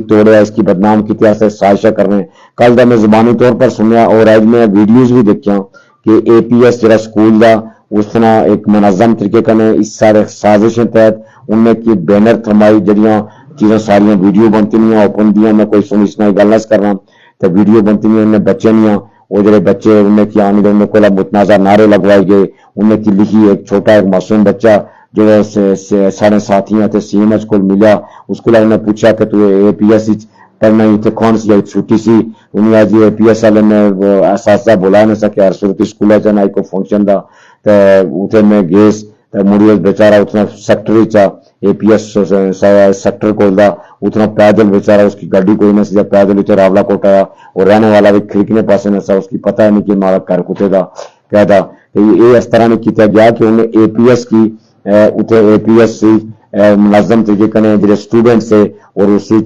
توڑیا اس کی بدنام کیتے واسطے سازشاں کر رہے ہیں. کل دا میں زبانی طور پر سنیا اور اج میں ویڈیوز بھی دیکھیاں کہ اے پی ایس جڑا سکول دا اس طرح ایک منظم طریقے کنے اس سارے سازشیں تحت انہیں کی بینر تھمائی جڑیاں چیزیں ساریاں ویڈیو بنتی نہیں اوپن دیاں میں کوئی سنی سنائی گل نہ کرنا تو ویڈیو بنتی نہیں انہیں بچے نہیں وہ جڑے بچے انہیں کی آنے انہیں کو متنازع نعرے لگوائے گئے انہیں کی لکھی ایک چھوٹا ایک معصوم بچہ جو سارے ساتھیاں تے سی ایم ایچ کو ملا اس کو انہیں پوچھا کہ تو اے پی ایس پڑھنا ہی تھے کون سی چھٹی سی انہیں آج اے پی ایس والے نے اساتذہ بلا نہ سکے ہر صورتی سکول ہے چاہنا کوئی فنکشن دا اتنے میں گیس مڑی بیچارہ اتنا سیکٹری چاہ اے پی ایس سیکٹر کو اتنا پیدل بیچارہ اس کی گاڑی کوئی نہ سی پیدل اتنے راولا کوٹ آیا اور رہنے والا بھی کھڑکنے پاسے نہ سا اس کی پتہ نہیں کہ مارا کر کتے دا قیدا یہ اس طرح نہیں کیا گیا کہ انہیں اے پی ایس کی اتنے اے پی ایس سی منظم طریقے کنے جڑے اسٹوڈنٹ سے اور اسی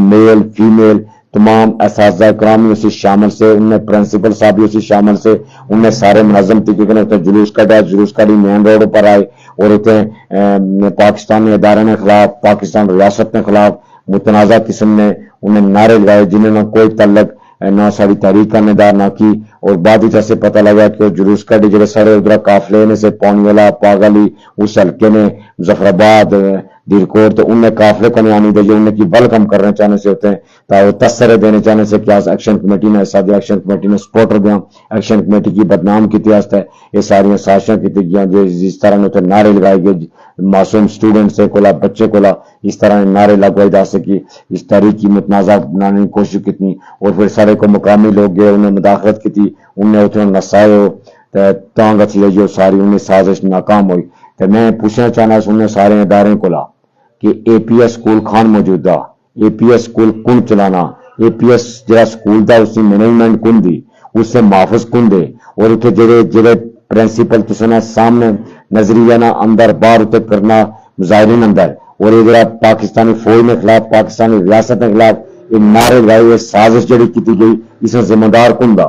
میل فیمیل تمام اساتذہ کرام اسی شامل سے انہیں پرنسپل صاحب بھی اسی شامل سے انہیں سارے منظم طریقے کنے اتنے جلوس کٹا جلوس کٹی مین روڈ پر آئے اور اتنے پاکستانی ادارے کے خلاف پاکستان ریاست کے خلاف متنازع قسم نے انہیں نعرے لگائے جنہوں نے کوئی تعلق نہ ساری تحریک کرنے دار نہ کی اور بعد ہی سے پتہ لگا کہ وہ جلوس کٹی جڑے سارے ادھر قافلے نے سے پونی والا پاگلی اس حلقے نے مظفر آباد دیرکوٹ تو انہیں قافلے کو نہیں آنی دے جو انہیں کی ویلکم کرنے چاہنے سے ہوتے ہیں تا وہ تسرے دینے چاہنے سے کہ ایکشن کمیٹی نے حصہ دیا ایکشن کمیٹی نے سپورٹر دیا ایکشن کمیٹی کی بدنام کی واسطے یہ ساری سازشاں کی گیا جس طرح نے نعرے لگائے گئے معصوم سٹوڈنٹ سے کولا بچے کولا اس طرح نعرے لگوائی جا سکی اس تحریک کی متنازع بنانے کی کوشش کتنی اور پھر سارے کو مقامی لوگ گئے انہیں مداخلت کی انہیں اتنے نسائے ہو تانگ اچھی جو ساری انہیں سازش ناکام ہوئی تو میں پوچھنا چاہنا انہیں سارے ادارے کو لا کہ اے پی ایس سکول خان موجودہ اے پی ایس سکول کن چلانا اے پی ایس جڑا سکول دا اس کی مینجمنٹ کن دی اس سے محافظ کن دے اور اتنے جڑے پرنسپل تسنا سامنے نظریہ نہ اندر باہر اتنے کرنا مظاہرین اندر اور یہ جڑا پاکستانی فوج کے خلاف پاکستانی ریاست کے خلاف یہ نعرے لگائے سازش جڑی کی گئی اس میں ذمہ دار کن دا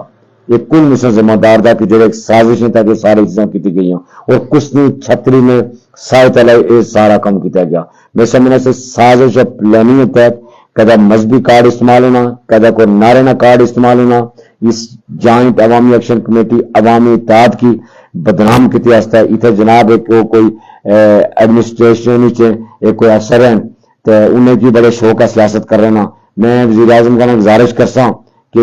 یہ کن اس میں ذمہ دار دا کہ جڑے سازشیں تک یہ ساری چیزیں کی گئی اور کچھ نہیں چھتری میں سائے تلے یہ سارا کام کیا گیا میں سمجھنے سے سازش اور پلاننگ تحت کدا مذہبی کارڈ استعمال ہونا کدا کوئی نعرہ کارڈ استعمال ہونا اس جوائنٹ عوامی ایکشن کمیٹی عوامی اتحاد کی بدنام کی واسطہ اتنے جناب ایک کوئی ایڈمنسٹریشن ایک کوئی افسر ہیں تو انہیں کی بڑے شوق ہے سیاست کر رہے نا میں وزیر اعظم کا گزارش کرسا کہ